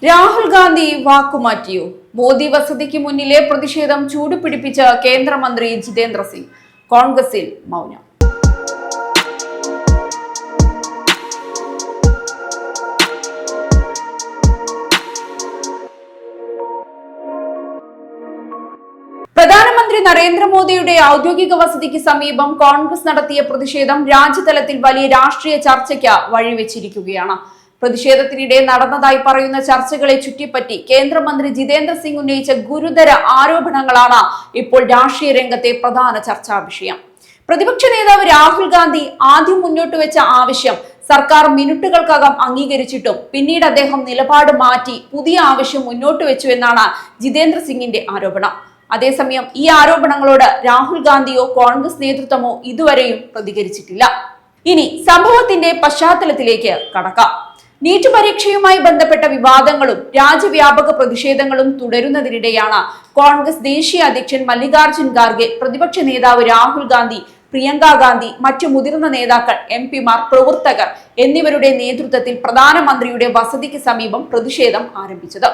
രാഹുൽ ഗാന്ധി വാക്കുമാറ്റിയോ? മോദി വസതിക്ക് മുന്നിലെ പ്രതിഷേധം ചൂടുപിടിപ്പിച്ച കേന്ദ്രമന്ത്രി ജിതേന്ദ്ര സിംഗ്. കോൺഗ്രസിൽ മൗനം. പ്രധാനമന്ത്രി നരേന്ദ്രമോദിയുടെ ഔദ്യോഗിക വസതിക്ക് സമീപം കോൺഗ്രസ് നടത്തിയ പ്രതിഷേധം രാജ്യതലത്തിൽ വലിയ രാഷ്ട്രീയ ചർച്ചയ്ക്ക് വഴിവെച്ചിരിക്കുകയാണ്. പ്രതിഷേധത്തിനിടെ നടന്നതായി പറയുന്ന ചർച്ചകളെ ചുറ്റിപ്പറ്റി കേന്ദ്രമന്ത്രി ജിതേന്ദ്ര സിംഗ് ഉന്നയിച്ച ഗുരുതര ആരോപണങ്ങളാണ് ഇപ്പോൾ രാഷ്ട്രീയ രംഗത്തെ പ്രധാന ചർച്ചാ വിഷയം. പ്രതിപക്ഷ നേതാവ് രാഹുൽ ഗാന്ധി ആദ്യം മുന്നോട്ട് വെച്ച ആവശ്യം സർക്കാർ മിനിറ്റുകൾക്കകം അംഗീകരിച്ചിട്ടും പിന്നീട് അദ്ദേഹം നിലപാട് മാറ്റി പുതിയ ആവശ്യം മുന്നോട്ട് വെച്ചു എന്നാണ് ജിതേന്ദ്ര സിംഗിന്റെ ആരോപണം. അതേസമയം ഈ ആരോപണങ്ങളോട് രാഹുൽ ഗാന്ധിയോ കോൺഗ്രസ് നേതൃത്വമോ ഇതുവരെയും പ്രതികരിച്ചിട്ടില്ല. ഇനി സംഭവത്തിന്റെ പശ്ചാത്തലത്തിലേക്ക് കടക്കാം. നീറ്റ് പരീക്ഷയുമായി ബന്ധപ്പെട്ട വിവാദങ്ങളും രാജ്യവ്യാപക പ്രതിഷേധങ്ങളും തുടരുന്നതിനിടെയാണ് കോൺഗ്രസ് ദേശീയ അധ്യക്ഷൻ മല്ലികാർജുൻ ഖാർഗെ, പ്രതിപക്ഷ നേതാവ് രാഹുൽ ഗാന്ധി, പ്രിയങ്ക ഗാന്ധി, മറ്റു മുതിർന്ന നേതാക്കൾ, എംപിമാർ, പ്രവർത്തകർ എന്നിവരുടെ നേതൃത്വത്തിൽ പ്രധാനമന്ത്രിയുടെ വസതിക്ക് സമീപം പ്രതിഷേധം ആരംഭിച്ചത്.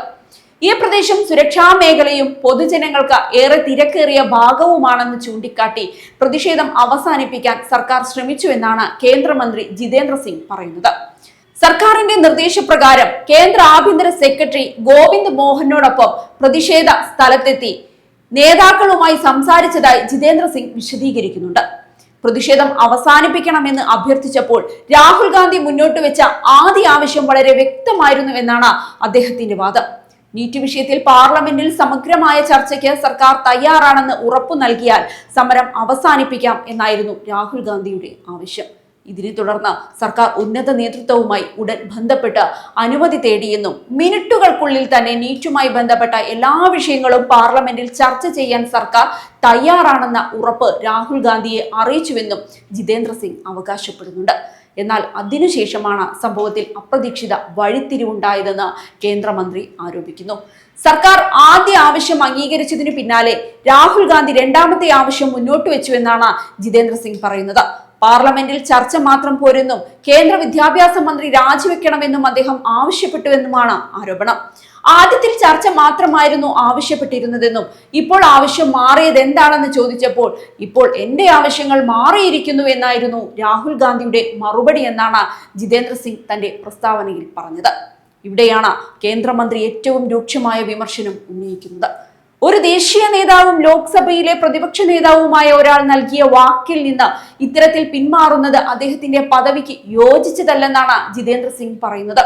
ഈ പ്രദേശം സുരക്ഷാ മേഖലയും പൊതുജനങ്ങൾക്ക് ഏറെ തിരക്കേറിയ ഭാഗവുമാണെന്ന് ചൂണ്ടിക്കാട്ടി പ്രതിഷേധം അവസാനിപ്പിക്കാൻ സർക്കാർ ശ്രമിച്ചു എന്നാണ് കേന്ദ്രമന്ത്രി ജിതേന്ദ്ര സിംഗ് പറയുന്നത്. സർക്കാരിന്റെ നിർദ്ദേശപ്രകാരം കേന്ദ്ര ആഭ്യന്തര സെക്രട്ടറി ഗോവിന്ദ് മോഹനോടൊപ്പം പ്രതിഷേധ സ്ഥലത്തെത്തി നേതാക്കളുമായി സംസാരിച്ചതായി ജിതേന്ദ്ര സിംഗ് വിശദീകരിക്കുന്നുണ്ട്. പ്രതിഷേധം അവസാനിപ്പിക്കണമെന്ന് അഭ്യർത്ഥിച്ചപ്പോൾ രാഹുൽ ഗാന്ധി മുന്നോട്ട് വെച്ച ആദ്യ ആവശ്യം വളരെ വ്യക്തമായിരുന്നു എന്നാണ് അദ്ദേഹത്തിന്റെ വാദം. നീറ്റ് വിഷയത്തിൽ പാർലമെന്റിൽ സമഗ്രമായ ചർച്ചയ്ക്ക് സർക്കാർ തയ്യാറാണെന്ന് ഉറപ്പു നൽകിയാൽ സമരം അവസാനിപ്പിക്കാം എന്നായിരുന്നു രാഹുൽ ഗാന്ധിയുടെ ആവശ്യം. ഇതിനെ തുടർന്ന് സർക്കാർ ഉന്നത നേതൃത്വവുമായി ഉടൻ ബന്ധപ്പെട്ട് അനുമതി തേടിയെന്നും മിനിറ്റുകൾക്കുള്ളിൽ തന്നെ നീറ്റുമായി ബന്ധപ്പെട്ട എല്ലാ വിഷയങ്ങളും പാർലമെന്റിൽ ചർച്ച ചെയ്യാൻ സർക്കാർ തയ്യാറാണെന്ന ഉറപ്പ് രാഹുൽ ഗാന്ധിയെ അറിയിച്ചുവെന്നും ജിതേന്ദ്ര സിംഗ് അവകാശപ്പെടുന്നുണ്ട്. എന്നാൽ അതിനുശേഷമാണ് സംഭവത്തിൽ അപ്രതീക്ഷിത വഴിത്തിരിവുണ്ടായതെന്ന് കേന്ദ്രമന്ത്രി ആരോപിക്കുന്നു. സർക്കാർ ആദ്യ ആവശ്യം അംഗീകരിച്ചതിനു പിന്നാലെ രാഹുൽ ഗാന്ധി രണ്ടാമത്തെ ആവശ്യം മുന്നോട്ട് വെച്ചുവെന്നാണ് ജിതേന്ദ്ര സിംഗ് പറയുന്നത്. പാർലമെന്റിൽ ചർച്ച മാത്രം പോരെന്നും കേന്ദ്ര വിദ്യാഭ്യാസ മന്ത്രി രാജിവെക്കണമെന്നും അദ്ദേഹം ആവശ്യപ്പെട്ടുവെന്നുമാണ് ആരോപണം. ആദ്യത്തിൽ ചർച്ച മാത്രമായിരുന്നു ആവശ്യപ്പെട്ടിരുന്നതെന്നും ഇപ്പോൾ ആവശ്യം മാറിയത് എന്താണെന്ന് ചോദിച്ചപ്പോൾ ഇപ്പോൾ എന്റെ ആവശ്യങ്ങൾ മാറിയിരിക്കുന്നു എന്നായിരുന്നു രാഹുൽ ഗാന്ധിയുടെ മറുപടി എന്നാണ് ജിതേന്ദ്ര സിംഗ് തന്റെ പ്രസ്താവനയിൽ പറഞ്ഞത്. ഇവിടെയാണ് കേന്ദ്രമന്ത്രി ഏറ്റവും രൂക്ഷമായ വിമർശനം ഉന്നയിക്കുന്നത്. ഒരു ദേശീയ നേതാവും ലോക്സഭയിലെ പ്രതിപക്ഷ നേതാവുമായ ഒരാൾ നൽകിയ വാക്കിൽ നിന്ന് ഇത്തരത്തിൽ പിന്മാറുന്നത് അദ്ദേഹത്തിന്റെ പദവിക്ക് യോജിച്ചതല്ലെന്നാണ് ജിതേന്ദ്ര സിംഗ് പറയുന്നത്.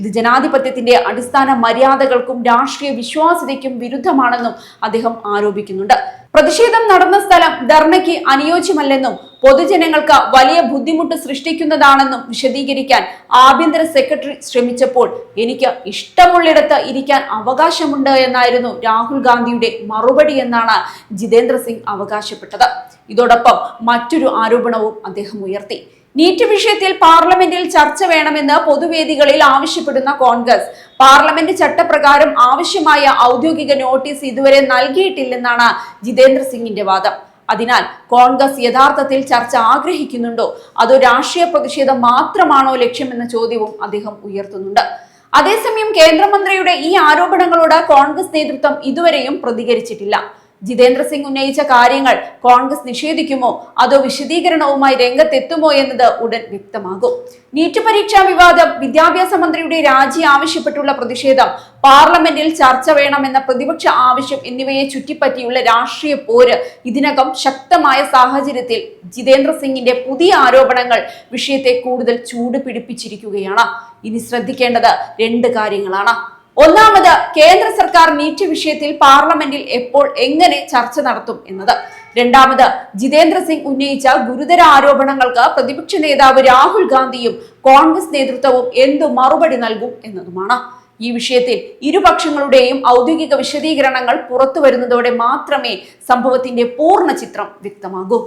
ഇത് ജനാധിപത്യത്തിന്റെ അടിസ്ഥാന മര്യാദകൾക്കും രാഷ്ട്രീയ വിശ്വാസ്യതയ്ക്കും വിരുദ്ധമാണെന്നും അദ്ദേഹം ആരോപിക്കുന്നുണ്ട്. പ്രതിഷേധം നടന്ന സ്ഥലം ധർണയ്ക്ക് അനുയോജ്യമല്ലെന്നും പൊതുജനങ്ങൾക്ക് വലിയ ബുദ്ധിമുട്ട് സൃഷ്ടിക്കുന്നതാണെന്നും വിശദീകരിക്കാൻ ആഭ്യന്തര സെക്രട്ടറി ശ്രമിച്ചപ്പോൾ എനിക്ക് ഇഷ്ടമുള്ളിടത്ത് ഇരിക്കാൻ അവകാശമുണ്ട് എന്നായിരുന്നു രാഹുൽ ഗാന്ധിയുടെ മറുപടി എന്നാണ് ജിതേന്ദ്ര സിംഗ് അവകാശപ്പെട്ടത്. ഇതോടൊപ്പം മറ്റൊരു ആരോപണവും അദ്ദേഹം ഉയർത്തി. നീറ്റ് വിഷയത്തിൽ പാർലമെന്റിൽ ചർച്ച വേണമെന്ന് പൊതുവേദികളിൽ ആവശ്യപ്പെടുന്ന കോൺഗ്രസ് പാർലമെന്റ് ചട്ടപ്രകാരം ആവശ്യമായ ഔദ്യോഗിക നോട്ടീസ് ഇതുവരെ നൽകിയിട്ടില്ലെന്നാണ് ജിതേന്ദ്ര സിംഗിന്റെ വാദം. അതിനാൽ കോൺഗ്രസ് യഥാർത്ഥത്തിൽ ചർച്ച ആഗ്രഹിക്കുന്നുണ്ടോ അതോ രാഷ്ട്രീയ പ്രതിഷേധം മാത്രമാണോ ലക്ഷ്യമെന്ന ചോദ്യവും അദ്ദേഹം ഉയർത്തുന്നുണ്ട്. അതേസമയം കേന്ദ്രമന്ത്രിയുടെ ഈ ആരോപണങ്ങളോട് കോൺഗ്രസ് നേതൃത്വം ഇതുവരെയും പ്രതികരിച്ചിട്ടില്ല. ജിതേന്ദ്ര സിംഗ് ഉന്നയിച്ച കാര്യങ്ങൾ കോൺഗ്രസ് നിഷേധിക്കുമോ അതോ വിശദീകരണവുമായി രംഗത്തെത്തുമോ എന്നത് ഉടൻ വ്യക്തമാകും. നീറ്റ് പരീക്ഷാ വിവാദം, വിദ്യാഭ്യാസ മന്ത്രിയുടെ രാജി ആവശ്യപ്പെട്ടുള്ള പ്രതിഷേധം, പാർലമെന്റിൽ ചർച്ച വേണമെന്ന പ്രതിപക്ഷ ആവശ്യം എന്നിവയെ ചുറ്റിപ്പറ്റിയുള്ള രാഷ്ട്രീയ പോര് ഇതിനകം ശക്തമായ സാഹചര്യത്തിൽ ജിതേന്ദ്ര സിംഗിന്റെ പുതിയ ആരോപണങ്ങൾ വിഷയത്തെ കൂടുതൽ ചൂട് പിടിപ്പിച്ചിരിക്കുകയാണ്. ഇനി ശ്രദ്ധിക്കേണ്ടത് രണ്ട് കാര്യങ്ങളാണ്. ഒന്നാമത്, കേന്ദ്ര സർക്കാർ നീറ്റ് വിഷയത്തിൽ പാർലമെന്റിൽ എപ്പോൾ എങ്ങനെ ചർച്ച നടത്തും എന്നത്. രണ്ടാമത്, ജിതേന്ദ്ര സിംഗ് ഉന്നയിച്ച ഗുരുതര ആരോപണങ്ങൾക്ക് പ്രതിപക്ഷ നേതാവ് രാഹുൽ ഗാന്ധിയും കോൺഗ്രസ് നേതൃത്വവും എന്തു മറുപടി നൽകും എന്നതുമാണ്. ഈ വിഷയത്തിൽ ഇരുപക്ഷങ്ങളുടെയും ഔദ്യോഗിക വിശദീകരണങ്ങൾ പുറത്തു വരുന്നതോടെ മാത്രമേ സംഭവത്തിന്റെ പൂർണ്ണ ചിത്രം വ്യക്തമാകൂ.